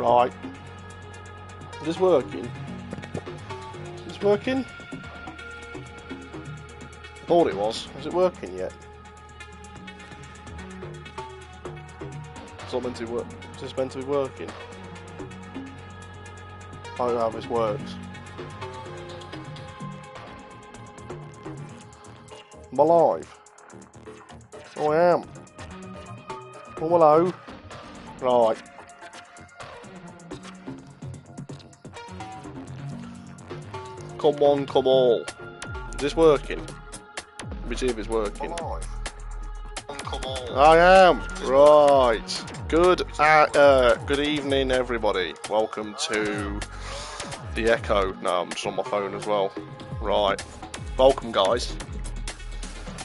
Right. Is this working? Is this working? Thought it was. Is it working yet? It's not meant to work. Is this meant to be working? I don't know how this works. Am I live? Oh, I am. Oh, hello. Right. Come on, come on. Is this working? Let me see if it's working. I am. Right. Good evening, everybody. Welcome to the Echo. No, I'm just on my phone as well. Right. Welcome, guys.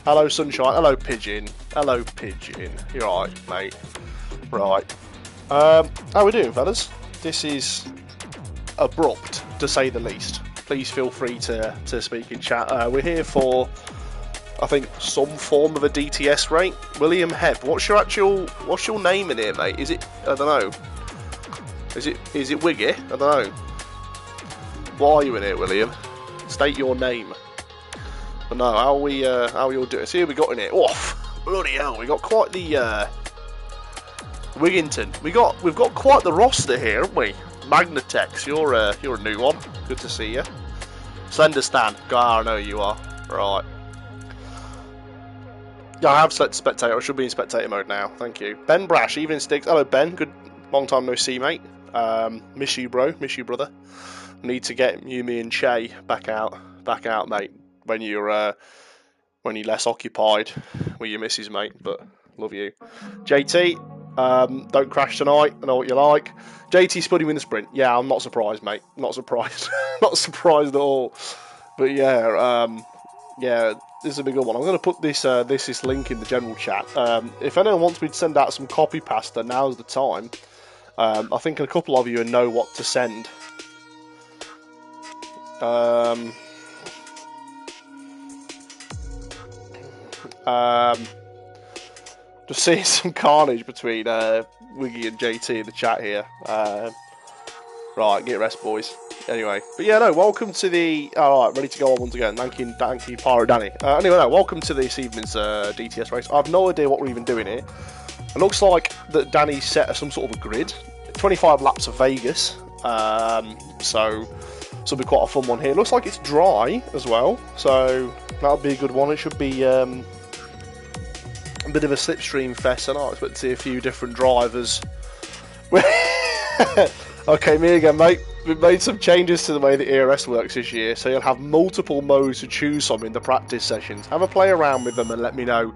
Hello, Sunshine. Hello, Pigeon. Hello, Pigeon. You're right, mate. Right. How we doing, fellas? This is abrupt, to say the least. Please feel free to speak in chat. We're here for, I think, some form of a DTS rate. William Hebb, what's your name in here, mate? Is it, I don't know. Is it Wiggy? I don't know. Why are you in here, William? State your name. But no, how are we all doing? See who we got in here. Oh, bloody hell, we got quite the Wigginton. We've got quite the roster here, haven't we? Magnatex, you're a new one. Good to see you. Slender Stan, I know you are. Right. Yeah, I have selected spectator. I should be in spectator mode now. Thank you. Ben Brash, Evening Sticks. Hello, Ben. Good, long time no see, mate. Miss you, bro. Miss you, brother. Need to get you, me, and Che back out, mate. When you're less occupied with your missus, mate. But love you, JT. Don't crash tonight. I know what you like. JT Spuddy win the sprint. Yeah, I'm not surprised, mate. Not surprised. Not surprised at all. But yeah, yeah, this is a big good one. I'm going to put this link in the general chat. If anyone wants me to send out some copy pasta, now's the time. I think a couple of you know what to send. Just seeing some carnage between Wiggy and JT in the chat here. Right, get rest, boys. Anyway, but yeah, no, welcome to the... Alright, ready to go on once again. Thank you, Pyro Danny. Anyway, no, welcome to this evening's DTS race. I have no idea what we're even doing here. It looks like that Danny set some sort of a grid. 25 laps of Vegas. So this will be quite a fun one here. It looks like it's dry as well, so that'll be a good one. It should be... a bit of a slipstream fest, and I expect to see a few different drivers. Okay, me again, mate. We've made some changes to the way the ERS works this year, so you'll have multiple modes to choose from in the practice sessions. Have a play around with them and let me know.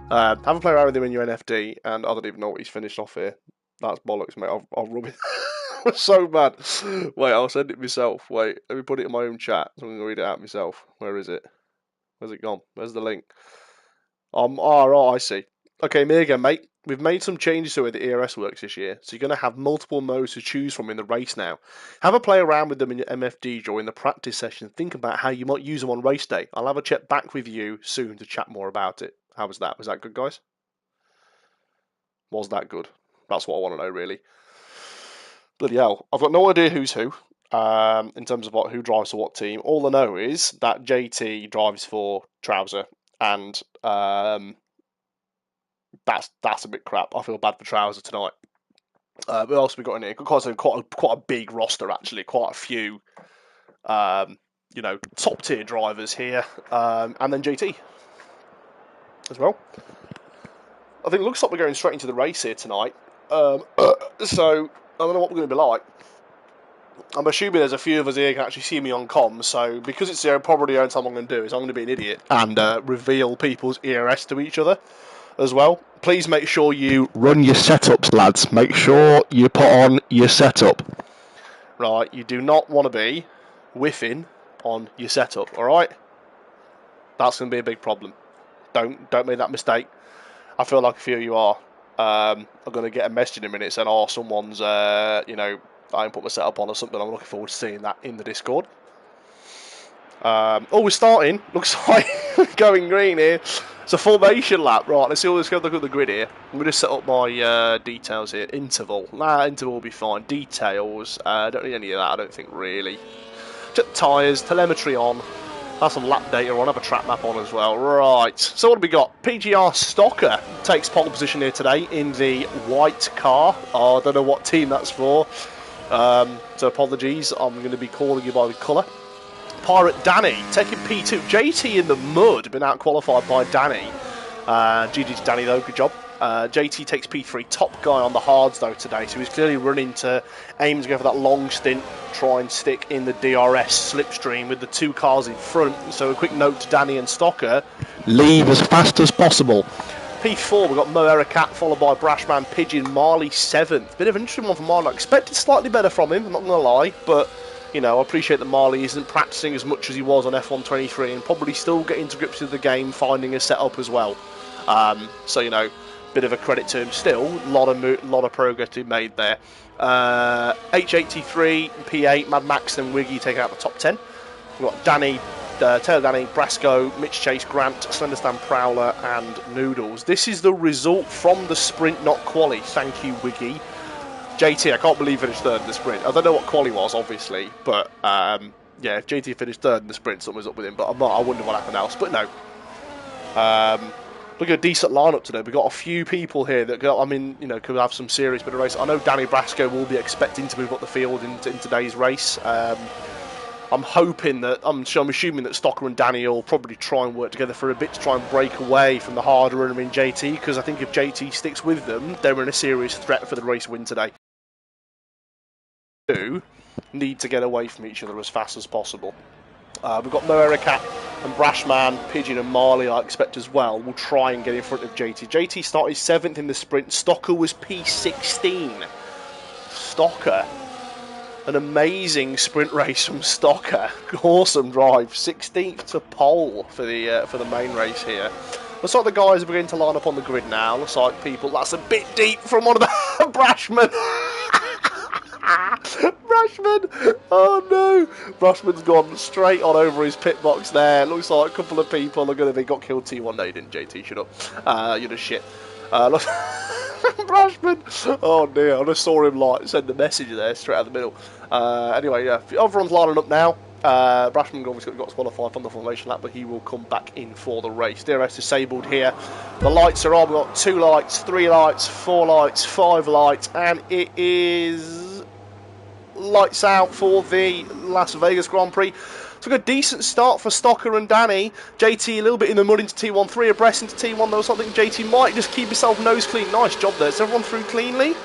Have a play around with them in your NFD, and I don't even know what he's finished off here. That's bollocks, mate. I'll rub it. I'm so bad. Wait, I'll send it myself. Wait, let me put it in my own chat, so I'm going to read it out myself. Where is it? Where's it gone? Where's the link? Right, I see. Okay, me again, mate. We've made some changes to the way the ERS works this year, so you're going to have multiple modes to choose from in the race now. Have a play around with them in your MFD during the practice session. Think about how you might use them on race day. I'll have a chat back with you soon to chat more about it. How was that? Was that good, guys? Was that good? That's what I want to know, really. Bloody hell. I've got no idea who's who in terms of who drives for what team. All I know is that JT drives for Trouser, and that's a bit crap. I feel bad for Trouser tonight. What else have we got in here? Quite a big roster, actually. Quite a few, top tier drivers here, and then JT as well. I think it looks like we're going straight into the race here tonight. So I don't know what we're going to be like. I'm assuming there's a few of us here who can actually see me on comms, so because it's probably the only time I'm going to do is I'm going to be an idiot and reveal people's ERS to each other as well. Please make sure you run your setups, lads. Make sure you put on your setup. Right, you do not want to be whiffing on your setup, alright? That's going to be a big problem. Don't make that mistake. I feel like a few of you are. I'm going to get a message in a minute saying, someone's, I haven't put my setup on or something. I'm looking forward to seeing that in the Discord. Oh, we're starting. Looks like we're going green here. It's a formation lap. Right, let's see. Let's go look at the grid here. I'm going to set up my details here. Interval. Interval will be fine. Details. Don't need any of that, I don't think, really. Just tyres, telemetry on. Have some lap data on. Have a track map on as well. Right. So what have we got? PGR Stocker takes pole position here today in the white car. Oh, I don't know what team that's for. So apologies. I'm going to be calling you by the colour. Pirate Danny taking P2. JT in the mud, been out qualified by Danny. GG to Danny though, good job. JT takes P3. Top guy on the hards though today, so he's clearly running to aim to go for that long stint, try and stick in the DRS slipstream with the two cars in front. So a quick note to Danny and Stocker: leave as fast as possible. P4, we've got Mo Ericat, followed by Brashman, Pigeon, Marley 7th. Bit of an interesting one for Marley. I expected slightly better from him, I'm not going to lie, but you know, I appreciate that Marley isn't practicing as much as he was on F123 and probably still getting to grips with the game, finding a setup as well. So, you know, bit of a credit to him still. Lot of progress to be made there. H83, P8, Mad Max and Wiggy taking out the top 10. We've got Danny, Taylor Danny, Brasco, Mitch Chase, Grant, Slenderstan Prowler and Noodles. This is the result from the sprint, not quali. Thank you, Wiggy. JT, I can't believe he finished third in the sprint. I don't know what quali was, obviously, but yeah, if JT finished third in the sprint, something was up with him. But I wonder what happened else. But no, look at a decent lineup today. We've got a few people here that got, I mean, you know, could have some serious bit of race. I know Danny Brasco will be expecting to move up the field in today's race. I'm hoping that I'm assuming that Stocker and Danny will probably try and work together for a bit to try and break away from the hard runner in JT, because I think if JT sticks with them, they're in a serious threat for the race win today. Need to get away from each other as fast as possible. We've got Mo Ericat and Brashman, Pigeon and Marley I expect as well. We'll try and get in front of JT. JT started 7th in the sprint. Stocker was P16. Stocker. An amazing sprint race from Stocker. Awesome drive. 16th to pole for the main race here. Looks like the guys are beginning to line up on the grid now. Looks like people... That's a bit deep from one of the... Brashman. Brashman! Oh no! Brashman's gone straight on over his pit box there. Looks like a couple of people are going to be got killed T1. No, you didn't, JT, shut up. You're just shit. Look, Brashman! Oh dear, I just saw him like send a message there straight out the middle. Anyway, yeah, everyone's lining up now. Brashman obviously got qualified from the formation lap, but he will come back in for the race. DRS disabled here. The lights are on. We've got 2 lights, 3 lights, 4 lights, 5 lights, and it is lights out for the Las Vegas Grand Prix. Took a decent start for Stocker and Danny. JT a little bit in the mud into T1, 3 abreast into T1 though, so I think JT might just keep himself nose clean. Nice job there. Is everyone through cleanly?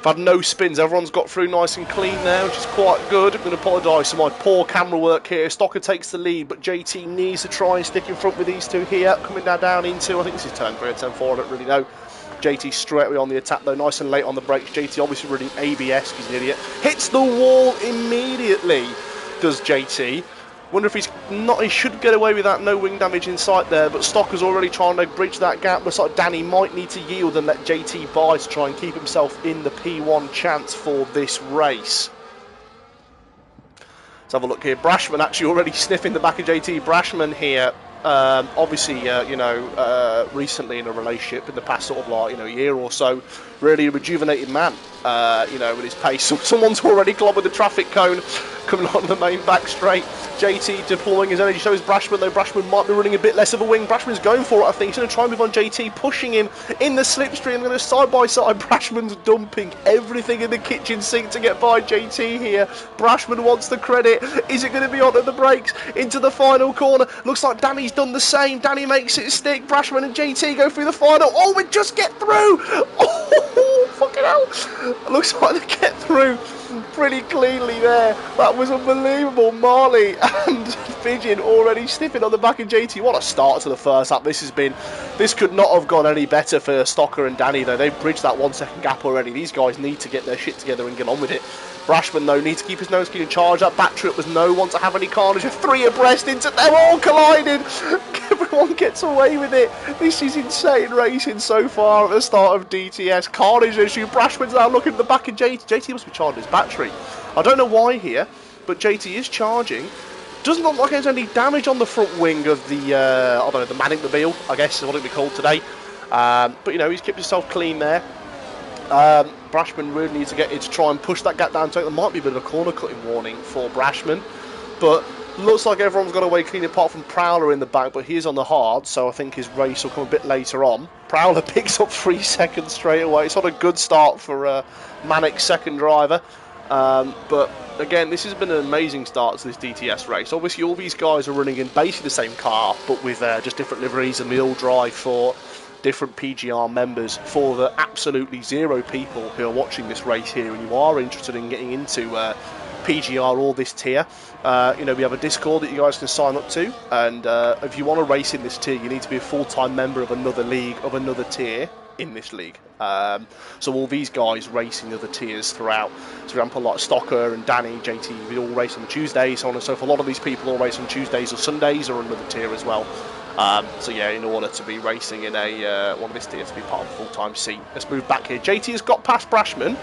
I've had no spins, everyone's got through nice and clean now, which is quite good. I'm going to apologise for my poor camera work here. Stocker takes the lead, but JT needs to try and stick in front with these two here. Coming now down into, I think this is turn 3 or turn 4, I don't really know. JT straight away on the attack though, nice and late on the brakes. JT obviously running ABS, he's an idiot. Hits the wall immediately, does JT. Wonder if he's not, he should get away with that, no wing damage in sight there, but Stocker's already trying to bridge that gap. Looks like Danny might need to yield and let JT by to try and keep himself in the P1 chance for this race. Let's have a look here. Brashman actually already sniffing the back of JT. Brashman here. Obviously, you know, recently in a relationship in the past sort of like, you know, year or so, really a rejuvenated man, you know, with his pace. Someone's already clobbered the traffic cone coming on the main back straight. JT deploying his energy, shows Brashman though. Brashman might be running a bit less of a wing. Brashman's going for it, I think. He's going to try and move on JT, pushing him in the slipstream. Going to side by side. Brashman's dumping everything in the kitchen sink to get by JT here. Brashman wants the credit. Is it going to be onto the brakes into the final corner? Looks like Danny's done the same. Danny makes it stick. Brashman and JT go through the final. Oh, we just get through. Oh, fucking hell. Looks like they get through pretty cleanly there. That was unbelievable. Marley and Pigeon already sniffing on the back of JT. What a start to the first lap this has been. This could not have gone any better for Stocker and Danny though. They've bridged that 1 second gap already. These guys need to get their shit together and get on with it. Brashman though needs to keep his nose clean and charge. That back trip was no one to have any carnage. 3 abreast into, they're all colliding. Everyone gets away with it. This is insane racing so far at the start of DTS. Carnage issue. Brashman's now looking at the back of JT. JT must be charging his battery. I don't know why here, but JT is charging. Doesn't look like there's any damage on the front wing of the, I don't know, the Manic-mobile, I guess is what it'll be called today. But, you know, he's kept himself clean there. Brashman really needs to get in to try and push that gap down. So there might be a bit of a corner cutting warning for Brashman. But looks like everyone's got away clean apart from Prowler in the back. But he's on the hard, so I think his race will come a bit later on. Prowler picks up 3 seconds straight away. It's not a good start for Manic's second driver. But again, this has been an amazing start to this DTS race. Obviously, all these guys are running in basically the same car, but with just different liveries, and we all drive for different PGR members. For the absolutely 0 people who are watching this race here and you are interested in getting into PGR or this tier, you know, we have a Discord that you guys can sign up to, and if you want to race in this tier, you need to be a full-time member of another league, of another tier in this league. So all these guys racing other tiers throughout. For example, like Stocker and Danny, JT, we all race on the Tuesdays, so on and so forth. A lot of these people all race on Tuesdays or Sundays or another tier as well. So yeah, in order to be racing in a one of this tier to be part of a full-time seat. Let's move back here. JT has got past Brashman.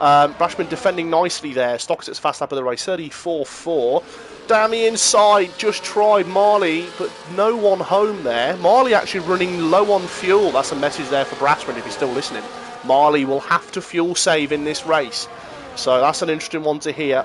Brashman defending nicely there. Stocks its fast lap of the race, 34.4. Danny inside, just tried Marley, but no one home there. Marley actually running low on fuel. That's a message there for Brashman if he's still listening. Marley will have to fuel save in this race. So that's an interesting one to hear.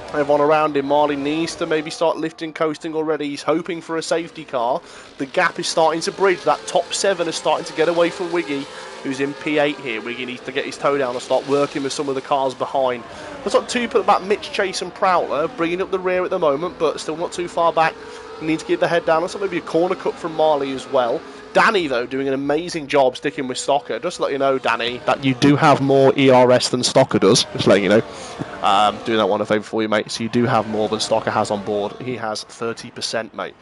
Everyone around him, Marley needs to maybe start lifting, coasting already. He's hoping for a safety car. The gap is starting to bridge. That top 7 is starting to get away from Wiggy, who's in P8 here. Wiggy needs to get his toe down and start working with some of the cars behind. There's not 2 put back, Mitch, Chase and Prowler, bringing up the rear at the moment, but still not too far back. Need to keep the head down. That's maybe a corner cut from Marley as well. Danny, though, doing an amazing job sticking with Stocker. Just to let you know, Danny, that you do have more ERS than Stocker does. Just letting you know. Doing that one a favour for you, mate. So you do have more than Stocker has on board. He has 30%, mate.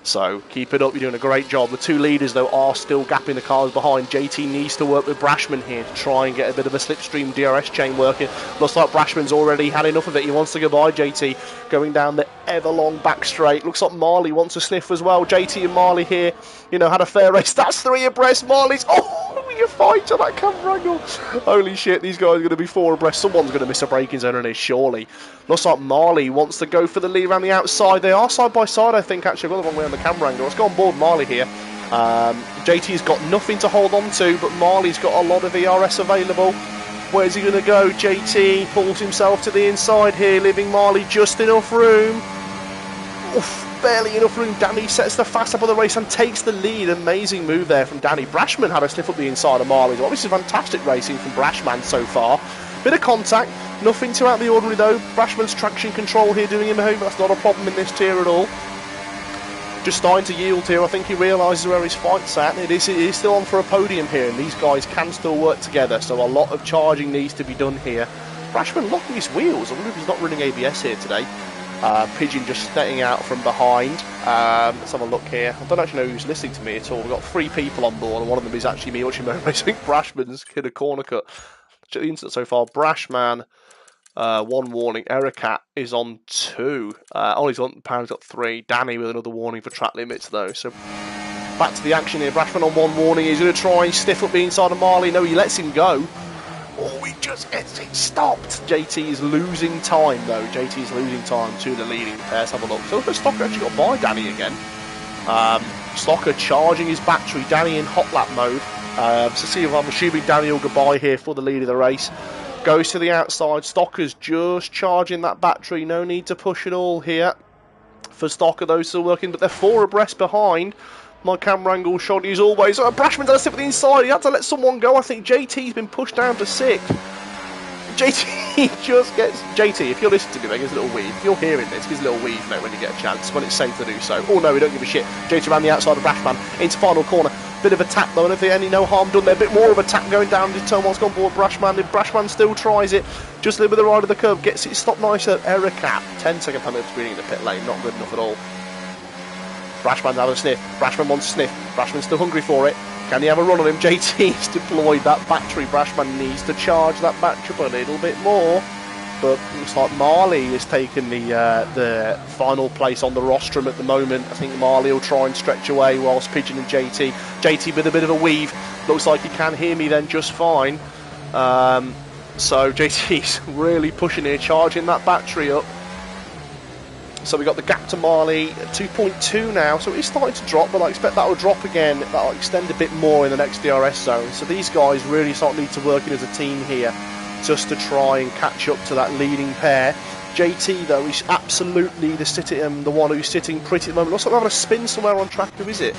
So keep it up. You're doing a great job. The 2 leaders, though, are still gapping the cars behind. JT needs to work with Brashman here to try and get a bit of a slipstream DRS chain working. Looks like Brashman's already had enough of it. He wants to go by JT, going down the ever long back straight. Looks like Marley wants a sniff as well. JT and Marley here, you know, had a fair race. That's 3 abreast. Marley's, you fight on that camera angle. Holy shit, these guys are going to be 4 abreast. Someone's going to miss a braking zone on this, surely. Looks like Marley wants to go for the lead around the outside. They are side by side, I think, actually. I've got the wrong way on the camera angle. Let's go on board Marley here. JT's got nothing to hold on to, but Marley's got a lot of ERS available. Where's he going to go? JT pulls himself to the inside here, leaving Marley just enough room. Oof. Barely enough room. Danny sets the fast up of the race and takes the lead. Amazing move there from Danny. Brashman had a sniff up the inside of Marley. Well, this is fantastic racing from Brashman so far. Bit of contact, nothing too out of the ordinary though. Brashman's traction control here doing him a home. That's not a problem in this tier at all. Just starting to yield here. I think he realises where his fight's at. It is still on for a podium here, and these guys can still work together. So a lot of charging needs to be done here. Brashman locking his wheels. I wonder if he's not running ABS here today. Pigeon just stepping out from behind. Let's have a look here. I don't actually know who's listening to me at all. We've got 3 people on board, and one of them is actually me watching my race. I think Brashman's hit a corner cut. Check the incident so far. Brashman, 1 warning. Ericat is on 2. Ollie's on, Pound's got 3. Danny with another warning for track limits, though. So back to the action here. Brashman on 1 warning. He's going to try and stiff up the inside of Marley. No, he lets him go. Oh, he just gets it stopped. JT is losing time, though. JT is losing time to the leading pair. Let's have a look. So Stocker actually got by Danny again. Stocker charging his battery. Danny in hot lap mode. So see if I'm assuming Danny will go by here for the lead of the race. Goes to the outside. Stocker's just charging that battery. No need to push it all here for Stocker. Those still working, but they're 4 abreast behind. My camera angle shoddy as always. Brashman's had a sip at the inside. He had to let someone go. I think JT's been pushed down to 6. JT just gets... JT, if you're listening to me, make his little weave. If you're hearing this, give his little weave, mate, when you get a chance, when it's safe to do so. Oh no, we don't give a shit. JT around the outside of Brashman into final corner. Bit of a tap though, and if any no harm done there. A bit more of a tap going down the turn once gone board Brashman. If Brashman still tries it, just a little bit of the ride of the curve, gets it stopped nice at Ericat. 10-second penalty screening in the pit lane, not good enough at all. Brashman's having a sniff. Brashman wants a sniff. Brashman's still hungry for it. Can he have a run on him? JT's deployed that battery. Brashman needs to charge that battery up a little bit more. But looks like Marley has taken the final place on the rostrum at the moment. I think Marley will try and stretch away whilst Pigeon and JT. JT with a bit of a weave. Looks like he can hear me then just fine. So JT's really pushing here, charging that battery up. So we got the gap to Marley at 2.2 now, so it's starting to drop, but I expect that will drop again. That'll extend a bit more in the next DRS zone. So these guys really need to work in as a team here just to try and catch up to that leading pair. JT though is absolutely the one who's sitting pretty at the moment. Looks like we're having a spin somewhere on track. Who is it?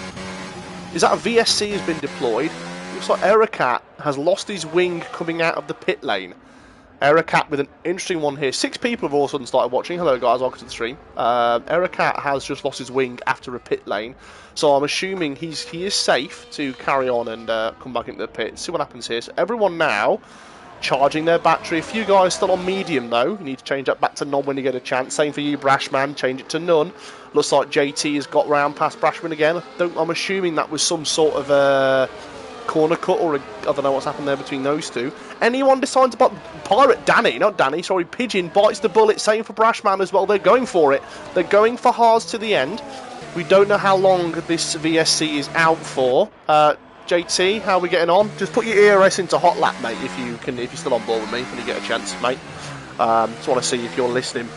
Is that a VSC has been deployed? Looks like Eracat has lost his wing coming out of the pit lane. Eracat with an interesting one here. 6 people have all of a sudden started watching. Hello guys, welcome to the stream. Eracat has just lost his wing after a pit lane, so I'm assuming he is safe to carry on and come back into the pit. See what happens here. So everyone now charging their battery. A few guys still on medium though. You need to change that back to none when you get a chance. Same for you, Brashman. Change it to none. Looks like JT has got round past Brashman again. I'm assuming that was some sort of corner cut, or I don't know what's happened there between those two. Anyone decides about Pirate Danny, not Danny, sorry, Pigeon bites the bullet, same for Brashman as well. They're going for it. They're going for Haas to the end. We don't know how long this VSC is out for. JT, how are we getting on? Just put your ERS into hot lap, mate, if you're still on board with me when you get a chance, mate. Just want to see if you're listening.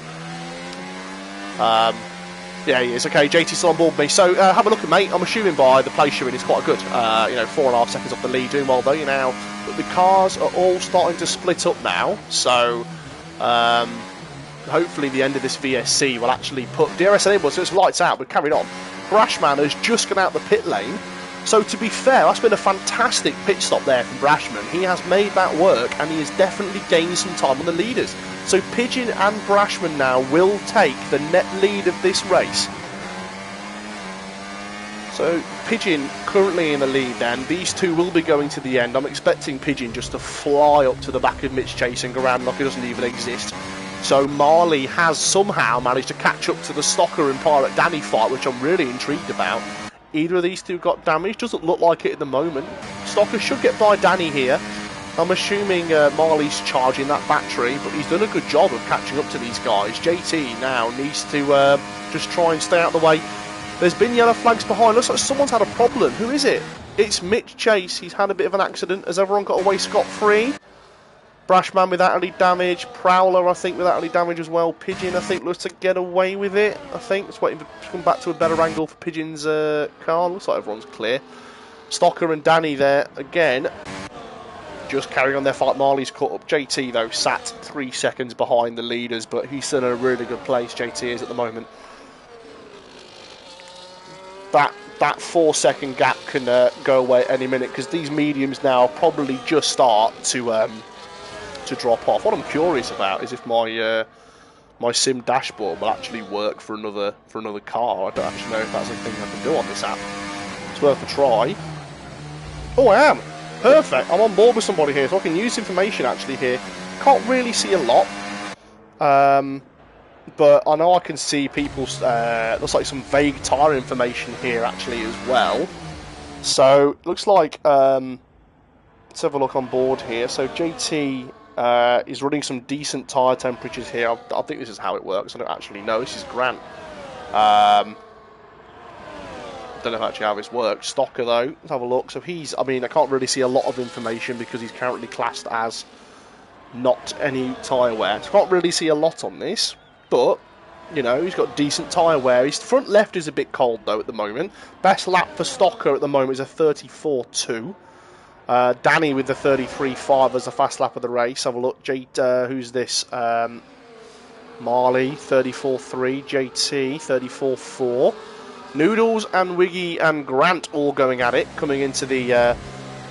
Yeah, he is. Okay, JT's still on board with me. So, have a look at mate. I'm assuming by the place you're in is quite good. 4.5 seconds off the lead, doing well though, you know. But the cars are all starting to split up now. So, hopefully the end of this VSC will actually put DRS enabled, so it's lights out, but carried on. Brashman has just gone out the pit lane. So, to be fair, that's been a fantastic pit stop there from Brashman. He has made that work, and he has definitely gained some time on the leaders. So Pigeon and Brashman now will take the net lead of this race. So Pigeon currently in the lead then. These two will be going to the end. I'm expecting Pigeon just to fly up to the back of Mitch Chase and go around like it doesn't even exist. So Marley has somehow managed to catch up to the Stocker and Pirate Danny fight, which I'm really intrigued about. Either of these two got damaged. Doesn't look like it at the moment. Stocker should get by Danny here. I'm assuming Marley's charging that battery, but he's done a good job of catching up to these guys. JT now needs to just try and stay out of the way. There's been yellow flags behind. Looks like someone's had a problem. Who is it? It's Mitch Chase. He's had a bit of an accident. Has everyone got away scot-free? Brashman without any damage. Prowler, I think, without any damage as well. Pigeon, I think, looks to get away with it. I think it's waiting to come back to a better angle for Pigeon's car. Looks like everyone's clear. Stocker and Danny there again. Just carrying on their fight. Marley's caught up. JT though sat 3 seconds behind the leaders, but he's still in a really good place. JT is at the moment. That 4 second gap can go away at any minute, because these mediums now probably just start to drop off. What I'm curious about is if my my sim dashboard will actually work for another car. I don't actually know if that's a thing I can do on this app. It's worth a try. Oh, I am. Perfect. I'm on board with somebody here, so I can use information actually here. Can't really see a lot, but I know I can see people's. Looks like some vague tyre information here actually as well. So looks like let's have a look on board here. So JT is running some decent tyre temperatures here. I think this is how it works. I don't actually know. This is Grant. Don't know actually how this works. Stocker though, let's have a look. So he's, I mean, I can't really see a lot of information because he's currently classed as not any tyre wear. So I can't really see a lot on this, but you know, he's got decent tyre wear. His front left is a bit cold though at the moment. Best lap for Stocker at the moment is a 34.2. Danny with the 33.5 as the fast lap of the race. Have a look. Who's this? Marley 34.3. JT 34.4. Noodles and Wiggy and Grant all going at it, coming into the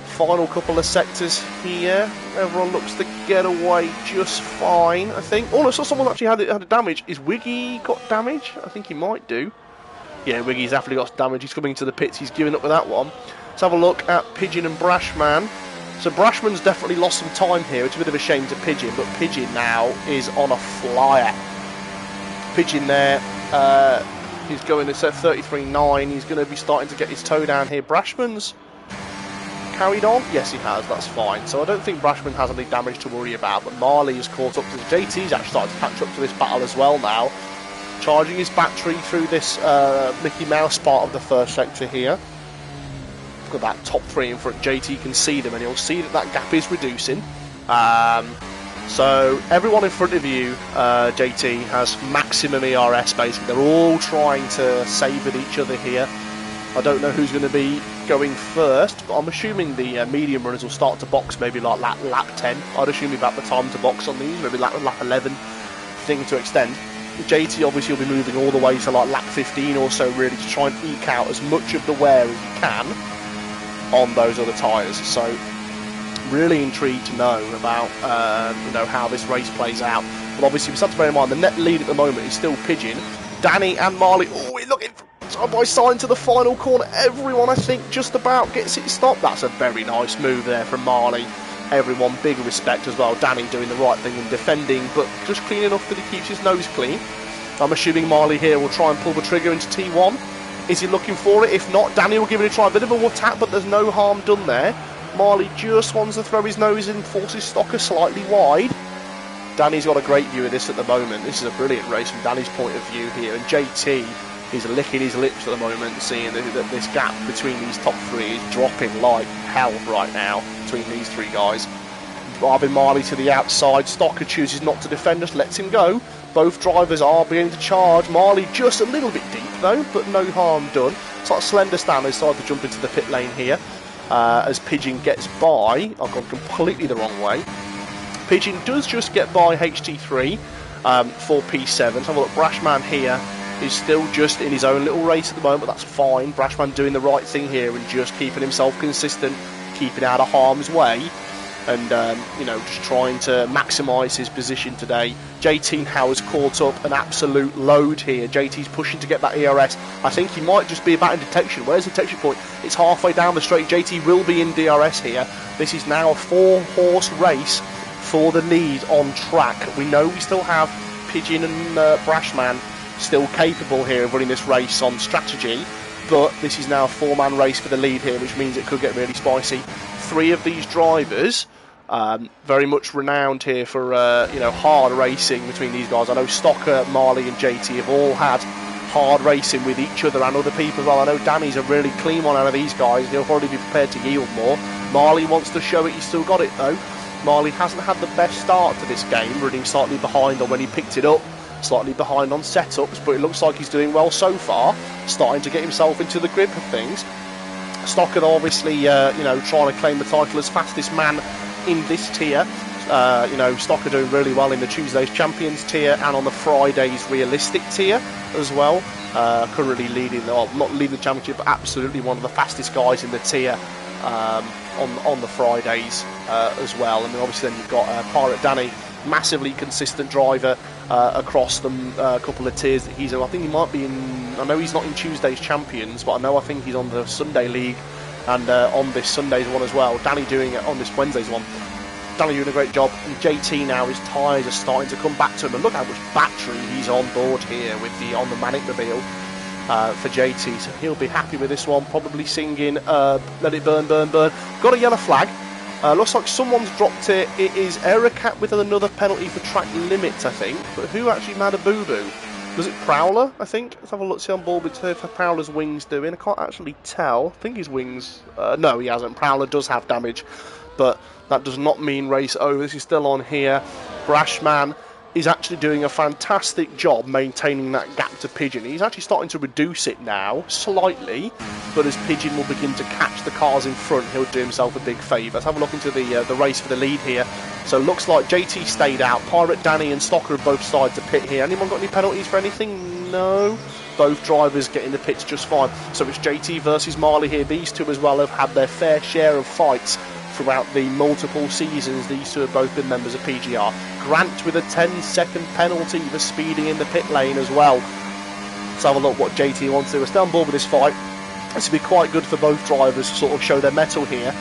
final couple of sectors here. Everyone looks to get away just fine, I think. Oh, I saw someone actually had a damage. Is Wiggy got damage? I think he might do. Yeah, Wiggy's definitely got damage. He's coming into the pits. He's giving up with that one. Let's have a look at Pigeon and Brashman. So Brashman's definitely lost some time here. It's a bit of a shame to Pigeon, but Pigeon now is on a flyer. Pigeon there. He's going to set 33.9. He's going to be starting to get his toe down here. Brashman's carried on. Yes, he has. That's fine. So I don't think Brashman has any damage to worry about. But Marley is caught up to the JT's actually starting to catch up to this battle as well now. Charging his battery through this Mickey Mouse part of the first sector here. Got that top three in front. JT can see them, and he'll see that that gap is reducing. So everyone in front of you, JT, has maximum ERS basically. They're all trying to save with each other here. I don't know who's going to be going first, but I'm assuming the medium runners will start to box maybe like lap 10. I'd assume about the time to box on these, maybe lap 11, thing to extend. JT obviously will be moving all the way to like lap 15 or so, really, to try and eke out as much of the wear as he can on those other tyres. So really intrigued to know about how this race plays out. But obviously we have to bear in mind the net lead at the moment is still Pigeon. Danny and Marley, we're looking side by side into the final corner. Everyone, I think, just about gets it stopped. That's a very nice move there from Marley. Everyone, big respect as well. Danny doing the right thing and defending, but just clean enough that he keeps his nose clean. I'm assuming Marley here will try and pull the trigger into T1. Is he looking for it? If not, Danny will give it a try. A bit of a tap, but there's no harm done there. Marley just wants to throw his nose in, forces Stocker slightly wide. Danny's got a great view of this at the moment. This is a brilliant race from Danny's point of view here, and JT is licking his lips at the moment, seeing that this gap between these top three is dropping like hell right now between these three guys. Driving Marley to the outside. Stocker chooses not to defend, just lets him go. Both drivers are beginning to charge. Marley just a little bit deep though, but no harm done. It's like slender stand. They decided to jump into the pit lane here as Pigeon gets by. I've gone completely the wrong way. Pigeon does just get by HT3 for P7. So have a look, Brashman here is still just in his own little race at the moment, but that's fine. Brashman doing the right thing here and just keeping himself consistent, keeping out of harm's way, and just trying to maximise his position today. JT now has caught up an absolute load here. JT's pushing to get that ERS. I think he might just be about in detection. Where's the detection point? It's halfway down the straight. JT will be in DRS here. This is now a 4-horse race for the lead on track. We know we still have Pigeon and Brashman still capable here of running this race on strategy, but this is now a 4-man race for the lead here, which means it could get really spicy. 3 of these drivers very much renowned here for hard racing between these guys. I know Stocker, Marley and JT have all had hard racing with each other and other people as well. I know Danny's a really clean one out of these guys. He'll probably be prepared to yield more. Marley wants to show it. He's still got it though. Marley hasn't had the best start to this game, running slightly behind on when he picked it up, slightly behind on setups, but it looks like he's doing well so far, starting to get himself into the grip of things. Stocker obviously trying to claim the title as fastest man in this tier. Stocker doing really well in the Tuesday's Champions tier and on the Friday's Realistic tier as well. Currently leading, not leading the championship, but absolutely one of the fastest guys in the tier on the Fridays as well. And then obviously then you've got Pirate Danny, massively consistent driver across the couple of tiers that he's in. I think he might be in, I know he's not in Tuesday's Champions, but I think he's on the Sunday League and on this Sunday's one as well. Danny doing it on this Wednesday's one. Danny doing a great job, and JT now, his tyres are starting to come back to him, and look how much battery he's on board here with on the Manic Mobile for JT, so he'll be happy with this one, probably singing Let It Burn, Burn, Burn. Got a yellow flag. Looks like someone's dropped it. It is Ericat with another penalty for track limits, I think. But who actually made a boo-boo? Was it Prowler, I think? Let's have a look, see on board with how Prowler's wings doing. I can't actually tell. I think his wings... no, he hasn't. Prowler does have damage. But that does not mean race over. This is still on here. Brashman is actually doing a fantastic job maintaining that gap to Pigeon. He's actually starting to reduce it now, slightly, but as Pigeon will begin to catch the cars in front, he'll do himself a big favour. Let's have a look into the race for the lead here. So it looks like JT stayed out. Pirate Danny and Stocker have both started to pit here. Anyone got any penalties for anything? No. Both drivers get in the pits just fine. So it's JT versus Marley here. These two as well have had their fair share of fights throughout the multiple seasons. These two have both been members of PGR. Grant with a 10-second penalty for speeding in the pit lane as well. Let's have a look what JT wants to do. We're still on board with this fight. This will be quite good for both drivers to sort of show their mettle here.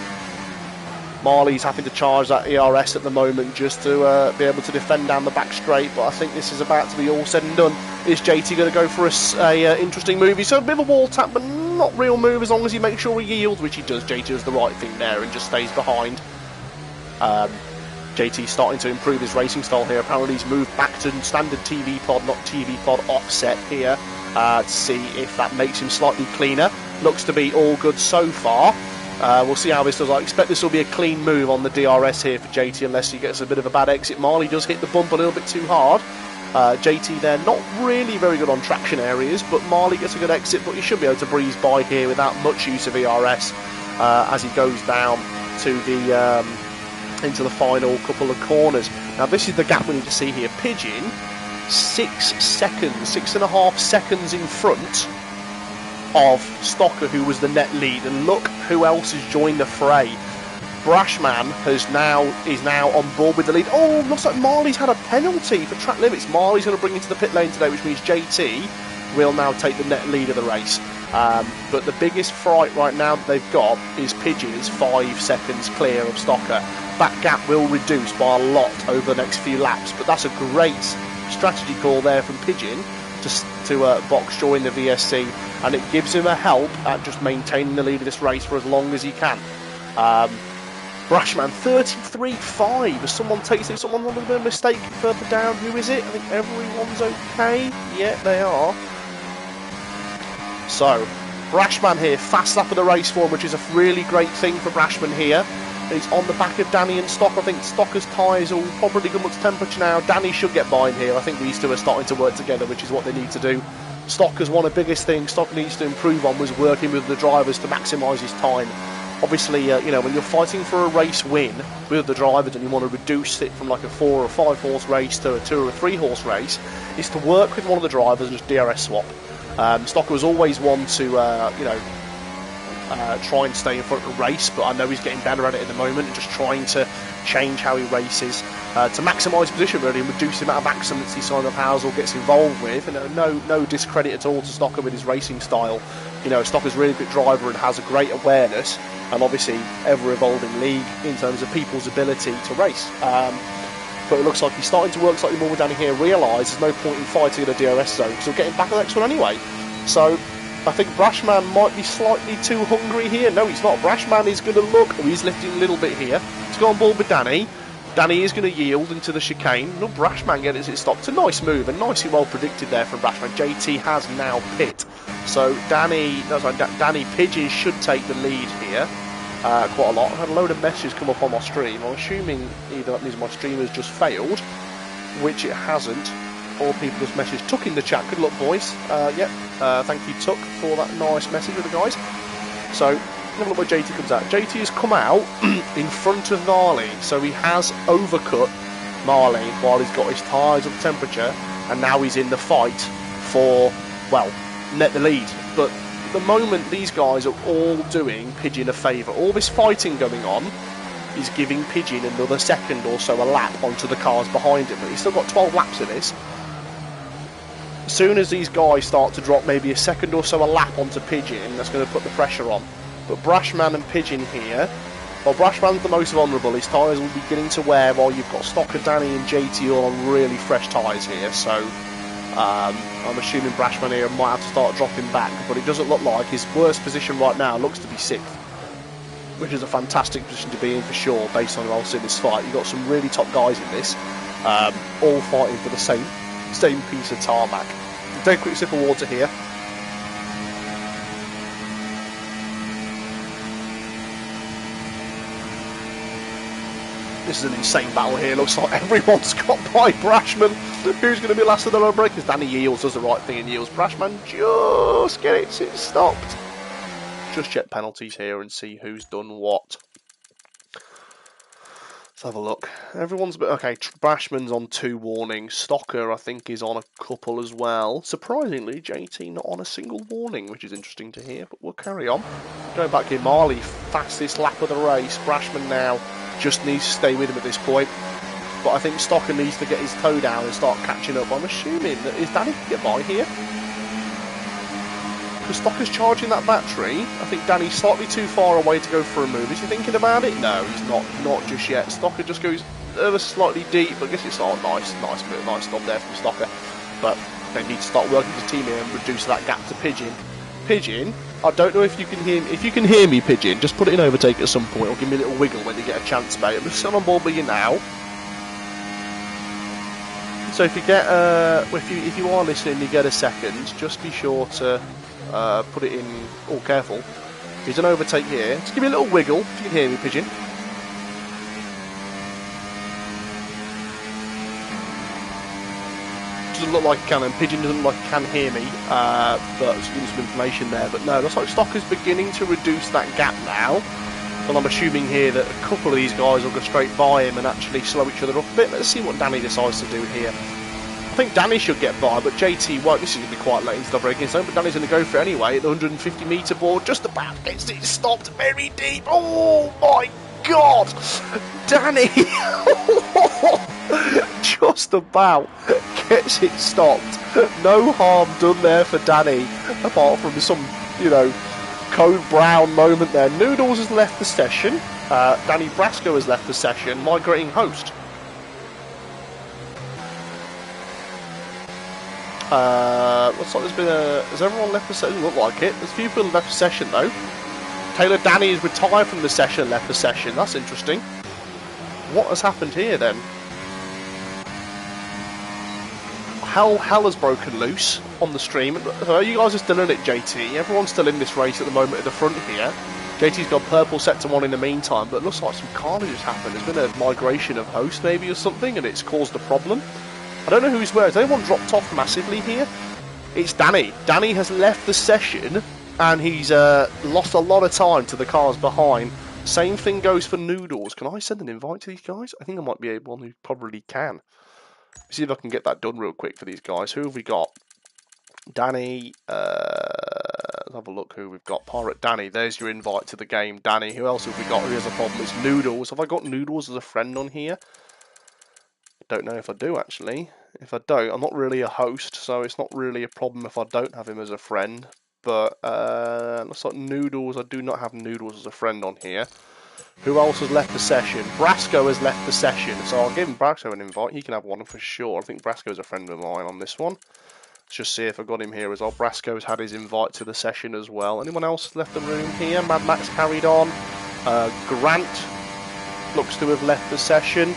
Marley's having to charge that ERS at the moment just to be able to defend down the back straight, but I think this is about to be all said and done. Is JT going to go for a interesting move? So a bit of a wall tap, but not real move as long as he makes sure he yields, which he does. JT does the right thing there and just stays behind. JT's starting to improve his racing style here. Apparently he's moved back to standard TV pod, not TV pod offset here, to see if that makes him slightly cleaner. Looks to be all good so far. We'll see how this does. I expect this will be a clean move on the DRS here for JT unless he gets a bit of a bad exit. Marley does hit the bump a little bit too hard. JT there, not really very good on traction areas, but Marley gets a good exit, but he should be able to breeze by here without much use of ERS as he goes down to the into the final couple of corners. Now this is the gap we need to see here. Pigeon, 6.5 seconds in front of Stocker, who was the net lead, and look who else has joined the fray. Brashman is now on board with the lead. Oh, looks like Marley's had a penalty for track limits. Marley's going to bring into the pit lane today, which means JT will now take the net lead of the race. But the biggest fright right now that they've got is Pigeon is 5 seconds clear of Stocker. That gap will reduce by a lot over the next few laps, but that's a great strategy call there from Pigeon to box join the VSC, and it gives him a help at just maintaining the lead of this race for as long as he can. Brashman 33.5 as someone takes it. Someone on a mistake further down. Who is it? I think everyone's okay. Yeah, they are. So Brashman here, fast lap of the race for him, which is a really great thing for Brashman here. He's on the back of Danny and Stock. I think Stocker's tyres will probably come up to temperature now. Danny should get by in here. I think these two are starting to work together, which is what they need to do. Stocker's one of the biggest things Stocker needs to improve on was working with the drivers to maximise his time. Obviously, when you're fighting for a race win with the drivers and you want to reduce it from like a 4 or 5 horse race to a 2 or 3 horse race, is to work with one of the drivers and just DRS swap. Stocker was always one to, try and stay in front of the race, but I know he's getting better at it at the moment and just trying to change how he races to maximise position really and reduce the amount of accidents Simon Housel gets involved with. And no discredit at all to Stocker with his racing style. Stocker's a really good driver and has a great awareness, and obviously ever-evolving league in terms of people's ability to race. But it looks like he's starting to work slightly more down here, realise there's no point in fighting in a DRS zone because he'll get him back at the next one anyway. So I think Brashman might be slightly too hungry here. No, he's not. Brashman is going to look. Oh, he's lifting a little bit here. He's got on board with Danny. Danny is going to yield into the chicane. No, Brashman gets it stopped. It's a nice move and nicely well predicted there from Brashman. JT has now pit. So Danny Pigeon should take the lead here quite a lot. I had a load of messages come up on my stream. I'm assuming either that means my stream has just failed, which it hasn't, or people just messaged Tuck in the chat. Good luck, boys. Thank you, Tuck, for that nice message with the guys. So have a look where JT comes out. JT has come out in front of Marley, so he has overcut Marley while he's got his tyres up temperature, and now he's in the fight for, well, net the lead. But at the moment, these guys are all doing Pigeon a favour. All this fighting going on is giving Pigeon another second or so a lap onto the cars behind him, but he's still got 12 laps of this. As soon as these guys start to drop maybe a second or so a lap onto Pigeon, that's going to put the pressure on. But Brashman and Pigeon here, well, Brashman's the most vulnerable. His tyres will be beginning to wear while you've got Stocker, Danny and JT all on really fresh tyres here. So I'm assuming Brashman here might have to start dropping back, but it doesn't look like his worst position right now looks to be 6th, which is a fantastic position to be in for sure based on also this fight. You've got some really top guys in this, all fighting for the same piece of tarmac. Take a quick sip of water here. This is an insane battle here. Looks like everyone's got by Brashman. Who's going to be last of the road breakers? Danny yields, does the right thing and yields. Brashman just gets it stopped. Just check penalties here and see who's done what. Let's have a look. Everyone's okay. Brashman's on 2 warnings. Stocker, I think, is on a couple as well. Surprisingly, JT not on a single warning, which is interesting to hear. But we'll carry on. Going back here, Marley, fastest lap of the race. Brashman now just needs to stay with him at this point. But I think Stocker needs to get his toe down and start catching up. I'm assuming that is Danny can get by here. Because Stocker's charging that battery. I think Danny's slightly too far away to go for a move. Is he thinking about it? No, he's not just yet. Stocker just goes ever slightly deep. I guess it's all nice move, nice stop there from Stocker. But they need to start working as a team here and reduce that gap to Pigeon. Pigeon, I don't know if you can hear me. If you can hear me, Pigeon, just put it in overtake at some point or give me a little wiggle when you get a chance, mate. I'm still on board with you now. So if you get if you are listening, you get a second. Just be sure to put it in. Oh, careful! He's an overtake here. Just give me a little wiggle, if you can hear me, Pigeon. Doesn't look like he can, and Pigeon doesn't look like he can hear me, but just give me some information there. But no, looks like Stocker's beginning to reduce that gap now. And I'm assuming here that a couple of these guys will go straight by him and actually slow each other up a bit. Let's see what Danny decides to do here. I think Danny should get by, but JT won't. This is going to be quite late into the breaking zone, but Danny's going to go for it anyway at the 150 metre board. Just about gets it stopped very deep. Oh my God! Danny! Just about gets it stopped. No harm done there for Danny, apart from some, you know, Code Brown moment there. Noodles has left the session. Danny Brasco has left the session, migrating host. Looks like there's been a... Has everyone left the session? Doesn't look like it. There's a few people left the session though. Taylor Danny is retired from the session, left the session. That's interesting. What has happened here then? Hell has broken loose on the stream. So you guys are still in it, JT. Everyone's still in this race at the moment at the front here. JT's got purple set to one in the meantime, but it looks like some carnage has happened. There's been a migration of host maybe or something, and it's caused a problem. I don't know who's where. Has anyone dropped off massively here? It's Danny. Danny has left the session, and he's lost a lot of time to the cars behind. Same thing goes for Noodles. Can I send an invite to these guys? I think I might be able to. Probably can. Let's see if I can get that done real quick for these guys. Who have we got? Danny. Let's have a look who we've got. Pirate Danny. There's your invite to the game, Danny. Who else have we got who has a problem? It's Noodles. Have I got Noodles as a friend on here? Don't know if I do actually. If I don't, I'm not really a host, so it's not really a problem if I don't have him as a friend. But looks like Noodles. I do not have Noodles as a friend on here. Who else has left the session? Brasco has left the session, so I'll give him Brasco an invite. He can have one for sure. I think Brasco's a friend of mine on this one. Let's just see if I got him here as well. Brasco's had his invite to the session as well. Anyone else left the room here? Mad Max carried on. Grant looks to have left the session.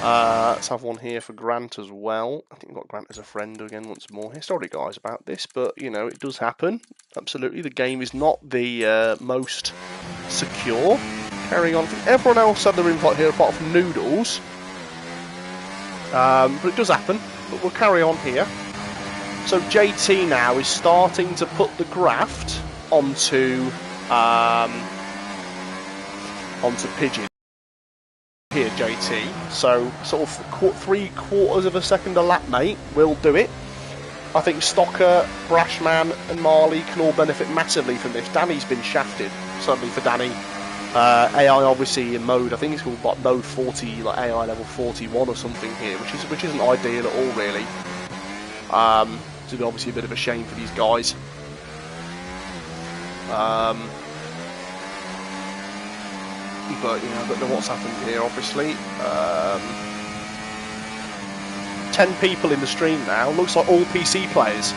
Let's have one here for Grant as well. I think we've got Grant as a friend again once more here. Sorry guys about this, but you know, it does happen. Absolutely, the game is not the most secure. Carrying on. I think everyone else had their invite here apart from Noodles. But it does happen. But we'll carry on here. So JT now is starting to put the graft onto Pigeon. Here, JT. So, sort of 3/4 of a second a lap, mate. We'll do it. I think Stocker, Brashman, and Marley can all benefit massively from this. Danny's been shafted, certainly for Danny. AI obviously in mode, I think it's called like mode 40, like AI level 41 or something here, which isn't ideal at all, really. It's obviously a bit of a shame for these guys. But you know, I don't know what's happened here. Obviously, 10 people in the stream now. Looks like all PC players.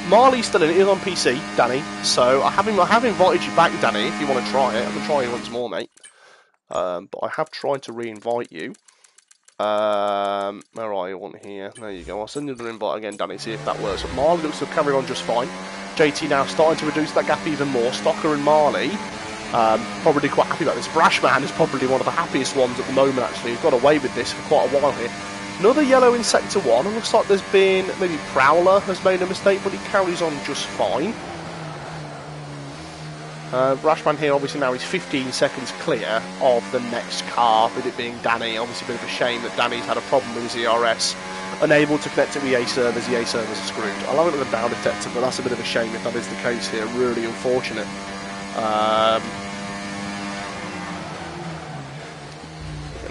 Marley's still in it. He's on PC, Danny. So I have invited you back, Danny, if you want to try it. I'm gonna try you once more, mate. But I have tried to re-invite you. Where are you on here? There you go. I'll send you the invite again, Danny. See if that works. But Marley looks to have carried on just fine. JT now starting to reduce that gap even more. Stocker and Marley. Probably quite happy about this. Brashman is probably one of the happiest ones at the moment, actually. He's got away with this for quite a while here. Another yellow in Sector 1. It looks like there's been... Maybe Prowler has made a mistake, but he carries on just fine. Brashman here, obviously now he's 15 seconds clear of the next car, with it being Danny. Obviously a bit of a shame that Danny's had a problem with his ERS. Unable to connect to EA servers. EA servers are screwed. I love it with a down detector, but that's a bit of a shame if that is the case here. Really unfortunate.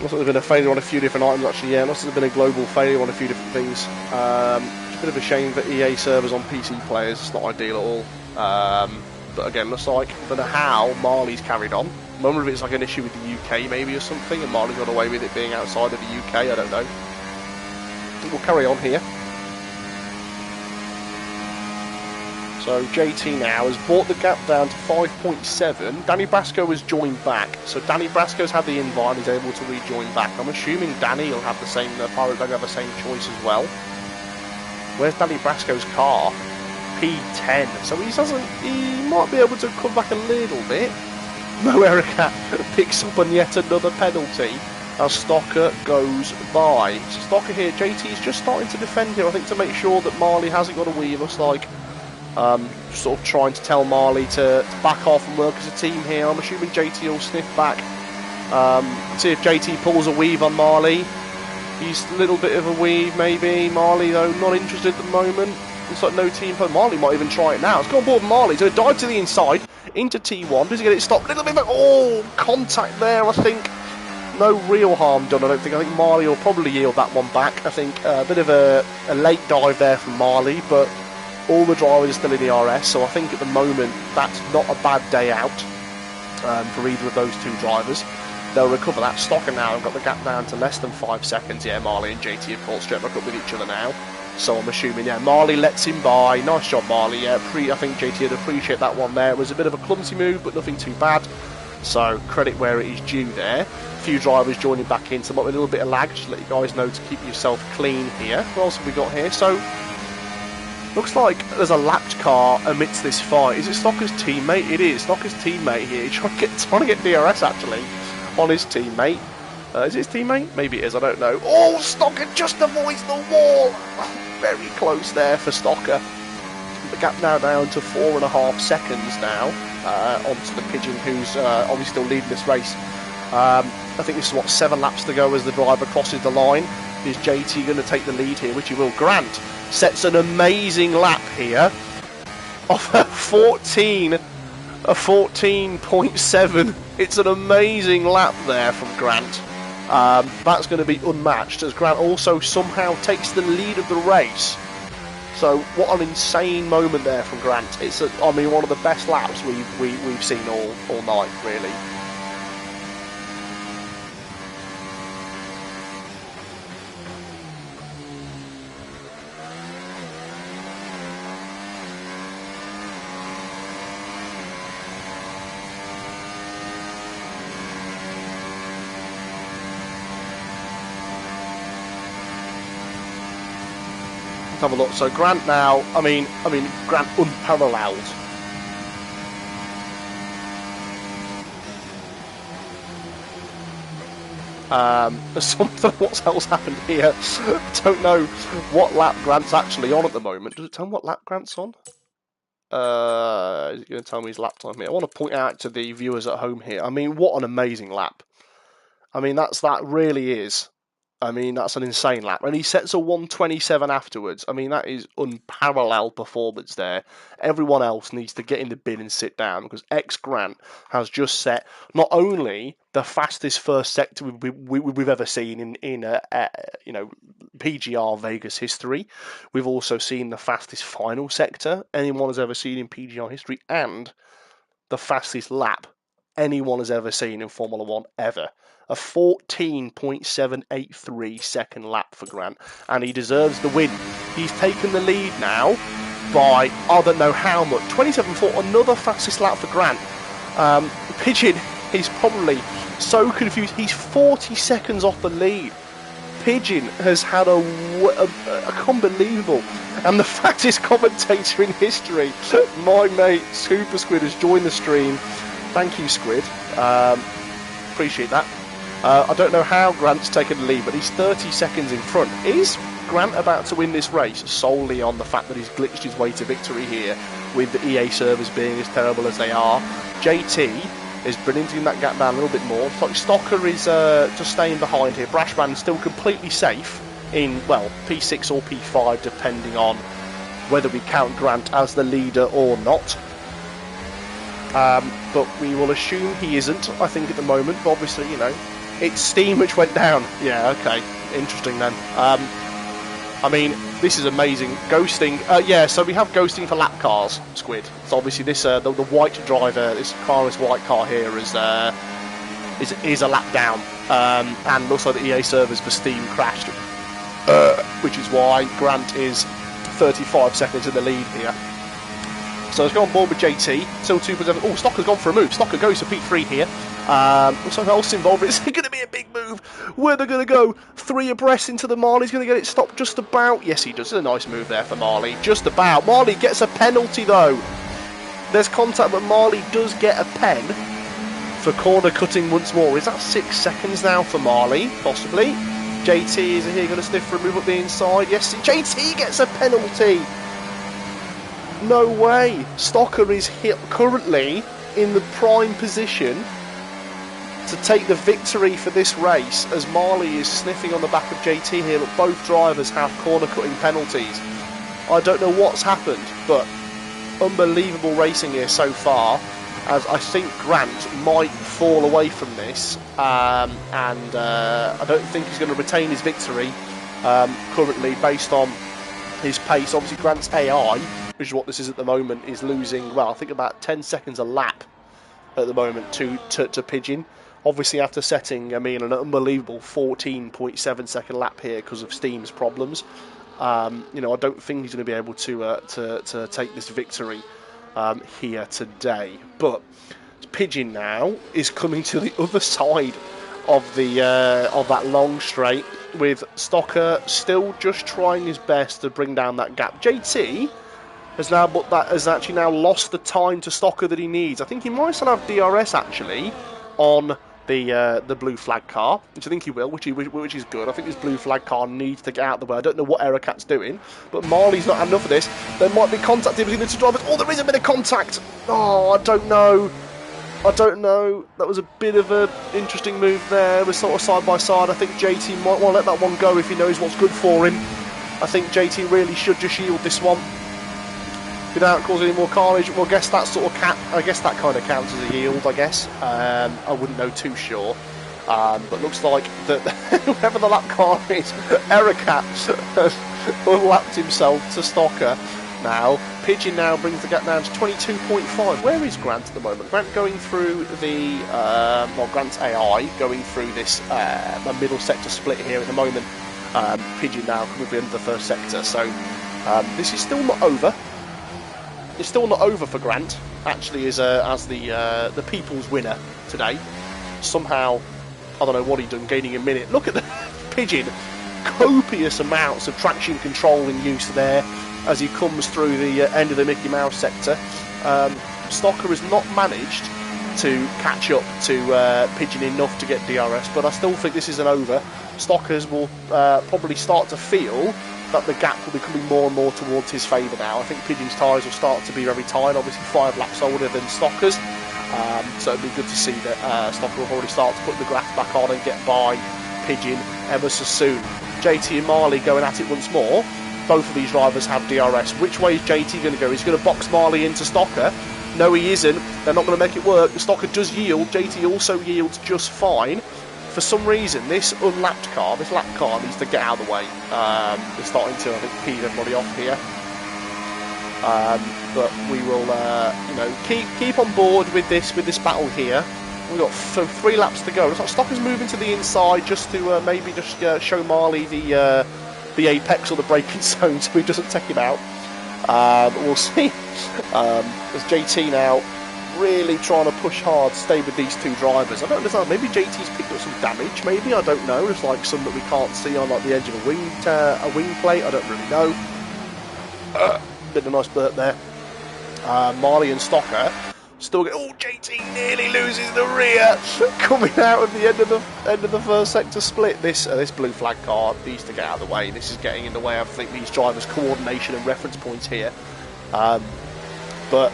Looks like there's been a failure on a few different items, actually. Yeah, looks like there's been a global failure on a few different things. It's a bit of a shame for EA servers on PC players. It's not ideal at all. But again, looks like, I don't know how Marley's carried on. One of it's like an issue with the UK maybe or something, and Marley got away with it being outside of the UK, I don't know. We'll carry on here. So JT now has brought the gap down to 5.7. Danny Brasco has joined back. So Danny Brasco's had the invite and is able to rejoin back. I'm assuming Danny will have the same, Pirate Dog have the same choice as well. Where's Danny Brasco's car? P10. So he might be able to come back a little bit. Mo Ericat picks up on yet another penalty as Stocker goes by. So Stocker here, JT is just starting to defend here, I think, to make sure that Marley hasn't got a weave us, like sort of trying to tell Marley to back off and work as a team here. I'm assuming JT will sniff back. See if JT pulls a weave on Marley. He's a little bit of a weave maybe. Marley though not interested at the moment. Looks like no team play. Marley might even try it now. It's gone board Marley. So dive to the inside into T1. Does he get it stopped? A little bit of contact there, I think. No real harm done, I don't think. I think Marley will probably yield that one back. I think a bit of a late dive there from Marley, but all the drivers are still in the RS, so I think at the moment that's not a bad day out for either of those two drivers. They'll recover that. Stocker now have got the gap down to less than 5 seconds. Yeah, Marley and JT have caught straight back up with each other now. So I'm assuming, yeah, Marley lets him by. Nice job, Marley. Yeah, I think JT would appreciate that one there. It was a bit of a clumsy move, but nothing too bad. So credit where it is due there. A few drivers joining back in, so might be a little bit of lag. Just to let you guys know to keep yourself clean here. What else have we got here? So looks like there's a lapped car amidst this fight. Is it Stocker's teammate? It is. Stocker's teammate here. He's trying to get DRS actually on his teammate. Is it his teammate? Maybe it is, I don't know. Oh, Stocker just avoids the wall. Very close there for Stocker. The gap now down to 4.5 seconds now onto the Pigeon, who's obviously still leading this race. I think this is, what, 7 laps to go as the driver crosses the line. Is JT going to take the lead here, which he will? Grant sets an amazing lap here of a 14.7. It's an amazing lap there from Grant. That's going to be unmatched as Grant also somehow takes the lead of the race. So what an insane moment there from Grant. It's I mean, one of the best laps we've seen all night, really. Have a look. So Grant now, I mean Grant unparalleled. Something what else happened here. Don't know what lap Grant's actually on at the moment. Does it tell me what lap Grant's on? Is it going to tell me his lap time here? I want to point out to the viewers at home here. I mean, what an amazing lap. I mean, that really is. I mean, that's an insane lap. And he sets a 1:27 afterwards. I mean, that is unparalleled performance there. Everyone else needs to get in the bin and sit down, because Grant has just set not only the fastest first sector we've ever seen in PGR Vegas history. We've also seen the fastest final sector anyone has ever seen in PGR history, and the fastest lap anyone has ever seen in Formula 1 ever. A 14.783 second lap for Grant, and he deserves the win. He's taken the lead now by, I don't know how much, 27.4, another fastest lap for Grant. Pigeon is probably so confused. He's 40 seconds off the lead. Pigeon has had a unbelievable, and the fastest commentator in history, my mate Super Squid, has joined the stream. Thank you, Squid. Appreciate that. I don't know how Grant's taken the lead, but he's 30 seconds in front. Is Grant about to win this race solely on the fact that he's glitched his way to victory here, with the EA servers being as terrible as they are? JT is bringing that gap down a little bit more. It's like Stocker is just staying behind here. Brashman's still completely safe in, well, P6 or P5, depending on whether we count Grant as the leader or not. But we will assume he isn't, I think, at the moment. But obviously, you know, it's Steam which went down. Yeah, okay. Interesting then. I mean, this is amazing. Ghosting. Yeah, so we have ghosting for lap cars, Squid. So obviously this the white driver, this white car here is a lap down. And looks like the EA servers for Steam crashed. Which is why Grant is 35 seconds in the lead here. So let's go on board with JT. Still 2.7. Oh, Stocker's gone for a move. Stocker goes to P3 here. Something else involved. It's going to be a big move. Where they're going to go? 3 abreast into the Marley's going to get it stopped just about. Yes, he does. It's a nice move there for Marley. Just about. Marley gets a penalty, though. There's contact, but Marley does get a pen for corner cutting once more. Is that 6 seconds now for Marley? Possibly. JT is here going to sniff for a move up the inside. Yes, JT gets a penalty. No way. Stocker is hit currently in the prime position to take the victory for this race, as Marley is sniffing on the back of JT here, but both drivers have corner cutting penalties. I don't know what's happened, but unbelievable racing here so far, as I think Grant might fall away from this, and I don't think he's going to retain his victory currently based on his pace. Obviously Grant's AI, which is what this is at the moment, is losing, well, I think about 10 seconds a lap at the moment to Pigeon. Obviously after setting, I mean, an unbelievable 14.7 second lap here because of Steam's problems. You know, I don't think he's going to be able to take this victory here today. But Pigeon now is coming to the other side of that long straight, with Stocker still just trying his best to bring down that gap. JT has actually now lost the time to Stocker that he needs. I think he might still have DRS actually on the blue flag car, which I think he will, which is good. I think this blue flag car needs to get out of the way. I don't know what Aerocat's doing, but Marley's not had enough of this. There might be contact between the two drivers. Oh, there is a bit of contact. Oh, I don't know. That was a bit of an interesting move there. We're sort of side by side. I think JT might want to let that one go if he knows what's good for him. I think JT really should just shield this one without causing any more carnage. Well, I guess that kind of counts as a yield, I guess. I wouldn't know too sure. But looks like that whoever the lap car is, Aerocat has unlapped himself to Stocker. Now, Pigeon now brings the gap down to 22.5. Where is Grant at the moment? Grant going through the, Grant's AI going through this middle sector split here at the moment. Pigeon now coming to the end of the first sector. So this is still not over. It's still not over for Grant, actually, as the people's winner today. Somehow, I don't know what he done, gaining a minute. Look at the Pigeon. Copious amounts of traction control in use there as he comes through the end of the Mickey Mouse sector. Stocker has not managed to catch up to Pigeon enough to get DRS, but I still think this isn't over. Stockers will probably start to feel that the gap will be coming more and more towards his favour now. I think Pigeon's tyres will start to be very tired, obviously 5 laps older than Stocker's. So it'd be good to see that Stocker will already start to put the grass back on and get by Pigeon ever so soon. JT and Marley going at it once more. Both of these drivers have DRS. Which way is JT going to go? He's going to box Marley into Stocker. No, he isn't. They're not going to make it work. The Stocker does yield. JT also yields just fine. For some reason, this lap car needs to get out of the way. They're starting to, I think, pee everybody off here. But we will, keep on board with this battle here. We've got 3 laps to go. Looks like Stocker's moving to the inside just to maybe just show Marley the apex or the braking zone so he doesn't take him out. But we'll see. As JT now really trying to push hard to stay with these 2 drivers. I don't understand. Maybe JT's picked up some damage. Maybe, I don't know. There's like some that we can't see on like the edge of a wing plate. I don't really know. Bit of a nice burp there. Marley and Stocker still get. Oh, JT nearly loses the rear coming out of the end of the first sector split. This blue flag car needs to get out of the way. This is getting in the way of, I think, these drivers' coordination and reference points here. But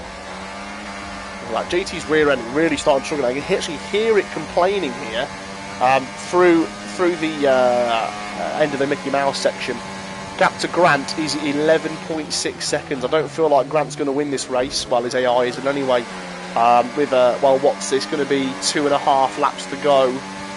like JT's rear end really starting to struggle. I can actually hear it complaining here through the end of the Mickey Mouse section. Gap to Grant is 11.6 seconds. I don't feel like Grant's going to win this race. Well, his AI is, but anyway, with what's this going to be? 2.5 laps to go.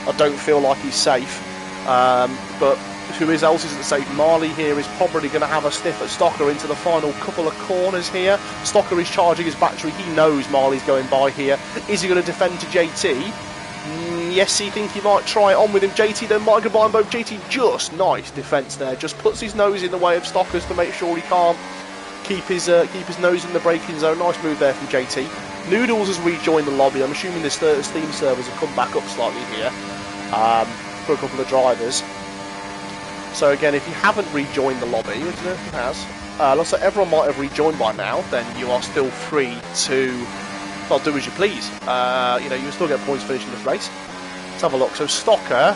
I don't feel like he's safe. But who else isn't safe? Marley here is probably going to have a sniff at Stocker into the final couple of corners here. Stocker is charging his battery. He knows Marley's going by here. Is he going to defend to JT? Yes, he think he might try it on with him. JT then might combine both. JT just nice defence there. Just puts his nose in the way of Stockers to make sure he can't keep his nose in the braking zone. Nice move there from JT. Noodles has rejoined the lobby. I'm assuming the Steam servers have come back up slightly here. for a couple of drivers. So again, if you haven't rejoined the lobby, which I don't know if it has, looks like everyone might have rejoined by now, then you are still free to, well, do as you please. You know, you still get points finishing this race. Let's have a look. So Stocker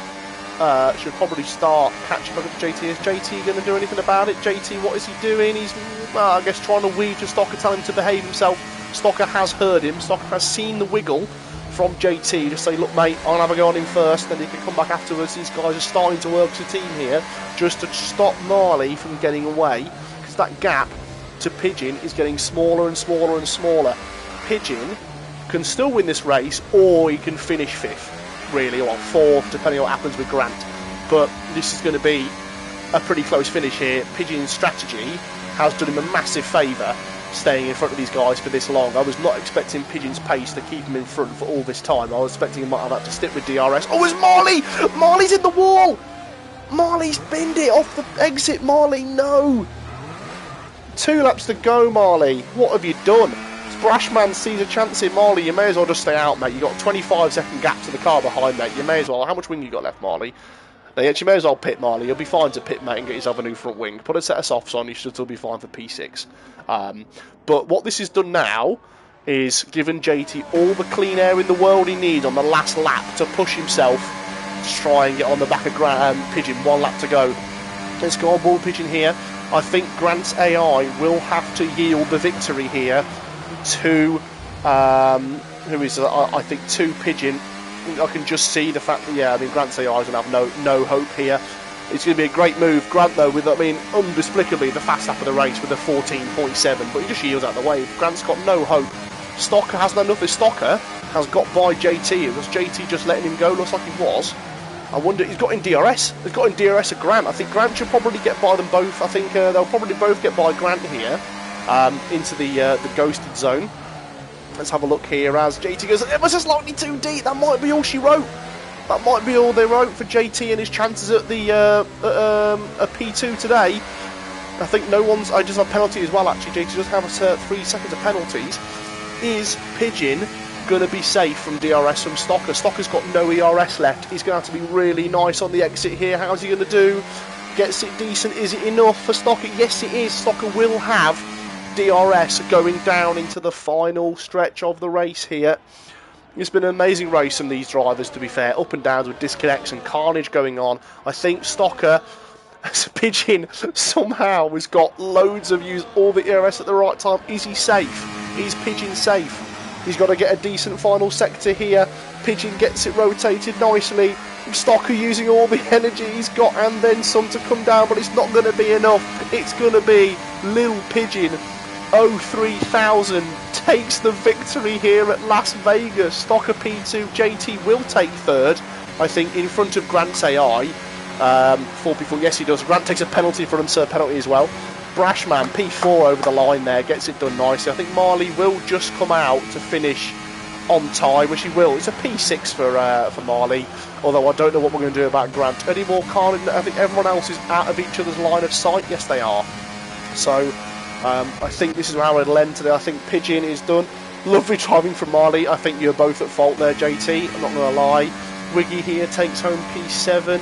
should probably start catching up with JT. Is JT going to do anything about it? JT, what is he doing? He's, well, I guess, trying to weave to Stocker, tell him to behave himself. Stocker has heard him. Stocker has seen the wiggle from JT. Just say, look, mate, I'll have a go on him first, then he can come back afterwards. These guys are starting to work as a team here just to stop Marley from getting away, because that gap to Pigeon is getting smaller and smaller and smaller. Pigeon can still win this race, or he can finish 5th, really, or 4th, depending on what happens with Grant. But this is going to be a pretty close finish here. Pigeon's strategy has done him a massive favour staying in front of these guys for this long. I was not expecting Pigeon's pace to keep him in front for all this time. I was expecting he might have had to stick with DRS. Oh, it's Marley! Marley's in the wall! Marley's binned it off the exit. Marley, no! 2 laps to go, Marley. What have you done? Splashman sees a chance in Marley. You may as well just stay out, mate. You've got 25-second gap to the car behind, mate. You may as well. How much wing you got left, Marley? You may as well pit, Marley. You'll be fine to pit, mate, and get yourself a new front wing. Put a set of softs on, you should still be fine for P6. But what this has done now is given JT all the clean air in the world he needs on the last lap to push himself to try and get on the back of Pigeon. 1 lap to go. Let's go on board Pigeon here. I think Grant's AI will have to yield the victory here to, who is, I think, to Pigeon. I can just see the fact that, yeah, I mean, Grant's AI is going to have no hope here. It's going to be a great move. Grant, though, with, I mean, undespicably the fast lap of the race with a 14.7, but he just yields out of the way. Grant's got no hope. Stocker hasn't had enough. If Stocker has got by JT, it was JT just letting him go, looks like he was. I wonder, he's got in DRS. He's got in DRS at Grant. I think Grant should probably get by them both. I think they'll probably both get by Grant here into the ghosted zone. Let's have a look here as JT goes, it was just slightly too deep. That might be all she wrote. That might be all they wrote for JT and his chances at the a P2 today. I think no one's, I just have penalty as well actually. JT does have 3 seconds of penalties. Is Pigeon going to be safe from DRS from Stocker? Stocker's got no ERS left. He's going to have to be really nice on the exit here. How's he going to do? Gets it decent. Is it enough for Stocker? Yes, it is. Stocker will have DRS going down into the final stretch of the race here. It's been an amazing race from these drivers, to be fair. Up and downs with disconnects and carnage going on. I think Stocker, as a Pigeon, somehow has got loads of use all the ERS at the right time. Is he safe? Is Pigeon safe? He's got to get a decent final sector here. Pigeon gets it rotated nicely. Stocker using all the energy he's got and then some to come down, but it's not going to be enough. It's going to be Lil Pigeon 03000 takes the victory here at Las Vegas. Stocker P2, JT will take 3rd, I think, in front of Grant's AI. 4 people, yes he does. Grant takes a penalty for unserved penalty as well. Brashman P4 over the line there, gets it done nicely. I think Marley will just come out to finish on time, which he will. It's a P6 for Marley, although I don't know what we're going to do about Grant. Any more carnage? I think everyone else is out of each other's line of sight. Yes, they are. So I think this is how it'll end today. I think Pigeon is done. Lovely driving from Marley. I think you're both at fault there, JT. I'm not going to lie. Wiggy here takes home P7.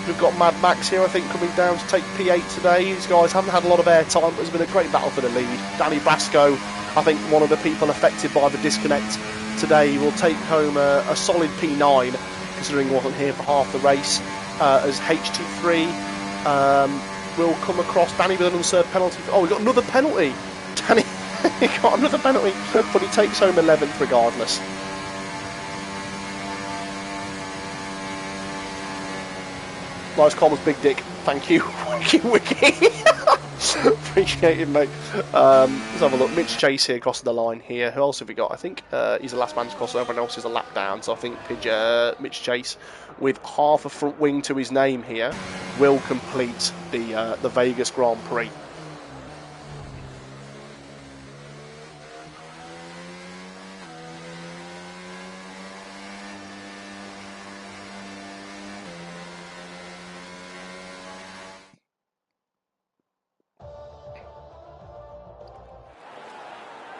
We've got Mad Max here, I think, coming down to take P8 today. These guys haven't had a lot of airtime, but it's been a great battle for the lead. Danny Basco, I think one of the people affected by the disconnect today, will take home a solid P9, considering he wasn't here for half the race, as HT3 will come across. Danny with an unserved penalty. Oh, we got another penalty. Danny he got another penalty, but he takes home 11th regardless. Nice comments, Big Dick. Thank you, Wiki. Appreciate it, mate. Let's have a look. Mitch Chase here crossing the line here. Who else have we got? I think he's the last man to cross. Everyone else is a lap down. So I think Mitch Chase, with half a front wing to his name here, will complete the Vegas Grand Prix.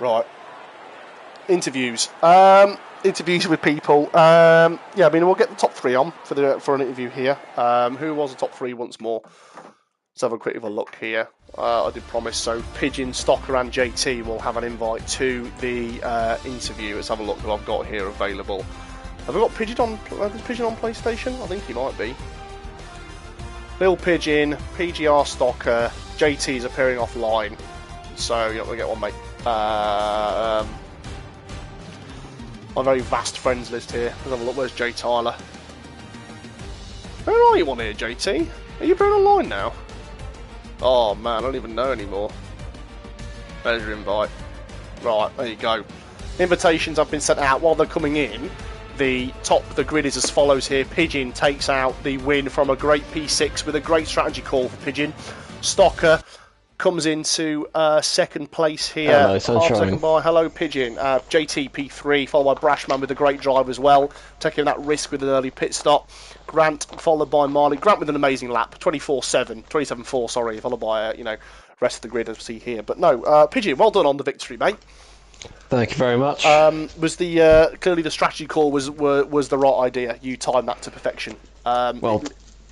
Right. Interviews. interviews with people. Yeah, I mean, we'll get the top three on for an interview here. Who was the top three once more? Let's have a quick look here. I did promise. So Pigeon, Stocker, and JT will have an invite to the interview. Let's have a look who I've got here available. Have I got Pigeon on? Is Pigeon on PlayStation? I think he might be. Bill Pigeon, PGR Stocker, JT is appearing offline, so you're not going to get one, mate. My very vast friends list here. Let's have a look. Where's Jay Tyler? Where are you on here, JT? Are you appearing online now? Oh man, I don't even know anymore. There's your invite. Right, there you go. Invitations have been sent out while they're coming in. The grid is as follows here. Pigeon takes out the win from a great P6 with a great strategy call for Pigeon. Stocker comes into second place here. Hello, sunshine. Second by Hello Pigeon. JT P3 followed by Brashman with a great drive as well, taking that risk with an early pit stop. Grant followed by Marley. Grant with an amazing lap, 27.4, sorry, followed by rest of the grid as we see here. But no, Pigeon, well done on the victory, mate. Thank you very much. Was the clearly the strategy call was the right idea? You timed that to perfection. Well,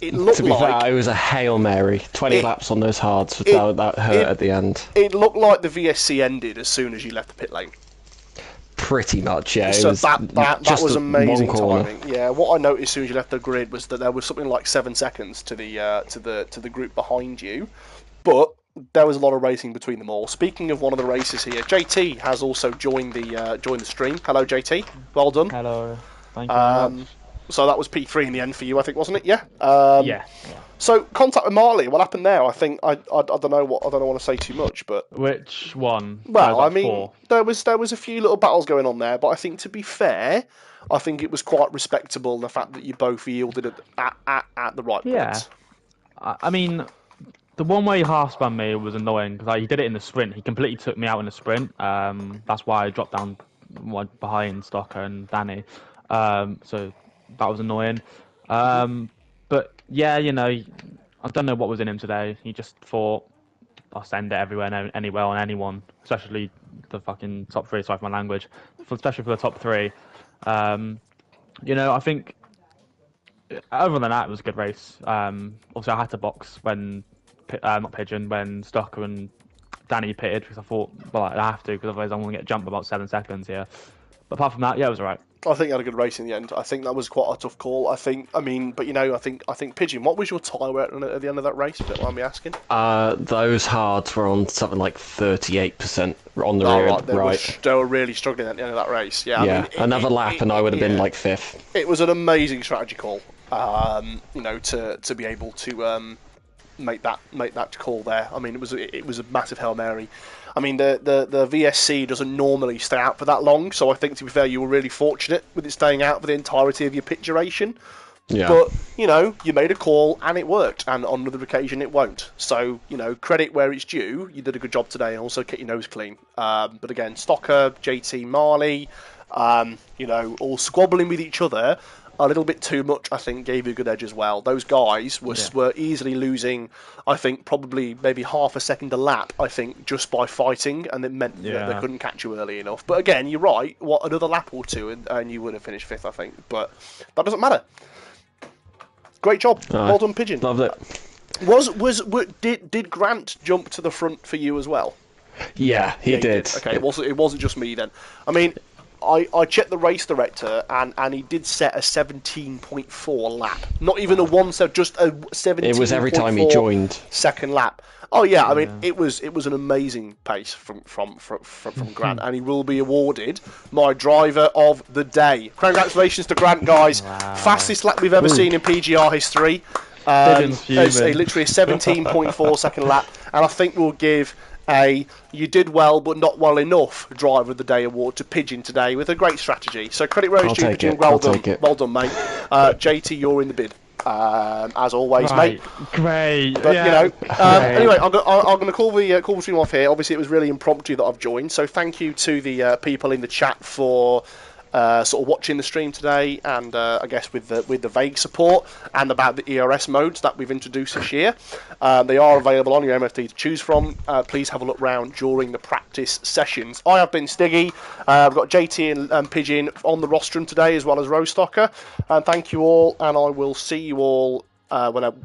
it looked to be like fair, it was a Hail Mary. 20 laps on those hards without that hurt at the end. It looked like the VSC ended as soon as you left the pit lane. Pretty much, yeah. So was that was amazing corner. timing. Yeah, what I noticed as soon as you left the grid was that there was something like 7 seconds to the group behind you, but there was a lot of racing between them all. Speaking of one of the races here, JT has also joined the stream. Hello, JT. Well done. Hello. Thank you very much. So that was P3 in the end for you, I think, wasn't it? Yeah. Yeah. So contact with Marley. What happened there? I think I don't know what I don't want to say too much, but Which one? well, I mean, four. there was a few little battles going on there, but I think to be fair, I think it was quite respectable the fact that you both yielded at the right points. I mean, the one way he half spun me was annoying because he did it in the sprint. He completely took me out in the sprint. That's why I dropped down behind Stocker and Danny. So that was annoying. But yeah, I don't know what was in him today. He just thought, I'll send it everywhere, anywhere, on anyone, especially the fucking top three. Sorry for my language, especially for the top three. I think other than that, it was a good race. Also, I had to box when not Pigeon, when Stocker and Danny pitted because I thought, well, I have to because otherwise I'm going to get jumped about 7 seconds here. But apart from that, yeah, it was alright. I think you had a good race in the end. I think that was quite a tough call. I think Pigeon, what was your tyre at the end of that race? If you don't mind me asking. Those hards were on something like 38% on the rear right. They were really struggling at the end of that race. Yeah. Yeah. I mean, Another lap and I would have been like 5th. It was an amazing strategy call. To be able to make that call there. I mean, it was a massive Hail Mary. I mean, the VSC doesn't normally stay out for that long, so I think, to be fair, you were really fortunate with it staying out for the entirety of your pit duration. Yeah. But, you made a call and it worked, and on another occasion it won't. So, credit where it's due. You did a good job today and also kept your nose clean. But again, Stocker, JT, Marley, all squabbling with each other a little bit too much, I think, gave you a good edge as well. Those guys were easily losing, I think, probably maybe half a second a lap, I think, just by fighting, and it meant that they couldn't catch you early enough. But again, you're right, another lap or two, and you would have finished 5th, I think. But that doesn't matter. Great job. Well done, Pigeon. Loved it. Did Grant jump to the front for you as well? Yeah, he did. Okay, it wasn't just me then. I mean, I checked the race director, and he did set a 17.4 lap. Not even a 1, so just a 17.4. It was every time he joined. Second lap. Oh yeah, I mean it was an amazing pace from Grant, and he will be awarded my driver of the day. Congratulations to Grant, guys! Wow. Fastest lap we've ever seen in PGR history. It's literally a 17.4 second lap, and I think we'll give you did well but not well enough driver of the day award to Pigeon today with a great strategy. So credit where it's due, Pigeon. Well done, mate. JT, you're in the bid. As always, mate. Great. But great. Anyway, I'm going to call the stream off here. Obviously, it was really impromptu that I've joined, so thank you to the people in the chat for sort of watching the stream today, and I guess with the vague support and about the ERS modes that we've introduced this year. They are available on your MFD to choose from. Please have a look round during the practice sessions. I have been Stiggy. I've got JT and Pigeon on the rostrum today, as well as Rostocker. And thank you all, and I will see you all when